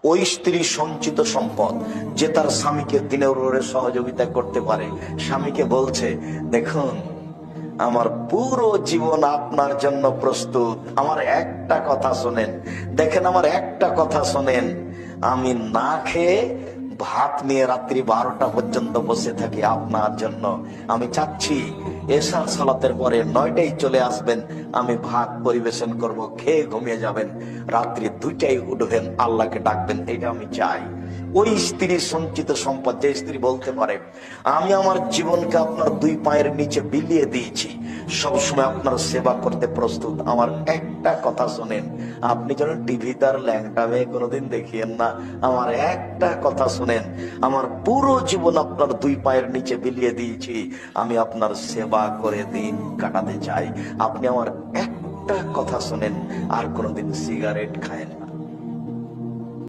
ওই স্ত্রী সঞ্চিত সম্পদ যে তার স্বামীকে দিনের ওপরে সহযোগিতা করতে পারে। স্বামীকে বলছে, দেখুন আমার পুরো জীবন আপনার জন্য প্রস্তুত, আমার একটা কথা শোনেন, দেখেন আমার একটা কথা শোনেন, আমি না খেয়ে ভাত নিয়ে রাত্রি 12টা পর্যন্ত বসে থাকি আপনার জন্য। আমি চাচ্ছি এশার সালাতের পরে 9টায় চলে আসবেন, আমি ভাত পরিবেশন করব, খেয়ে ঘুমিয়ে যাবেন, রাত্রি 2টায় উঠবেন, আল্লাহকে ডাকবেন, এটা আমি চাই। ওই স্ত্রীর সঞ্চিত সম্পদ, যে স্ত্রী বলতে পারে আমি আমার জীবনকে আপনার 2 পায়ের নিচে বিলিয়ে দিয়েছি, সবসময় আপনার সেবা করতে প্রস্তুত, আমার একটা কথা শোনেন, আপনি যেন টিভি তার ল্যাংটা মেয়ে কোনোদিন দেখিয়েন না, আমার একটা কথা শোনেন, আমার পুরো জীবন আপনার 2 পায়ের নিচে বিলিয়ে দিয়েছি, আমি আপনার সেবা করে দিন কাটাতে চাই, আপনি আমার একটা কথা শোনেন, আর কোনোদিন সিগারেট খায়েন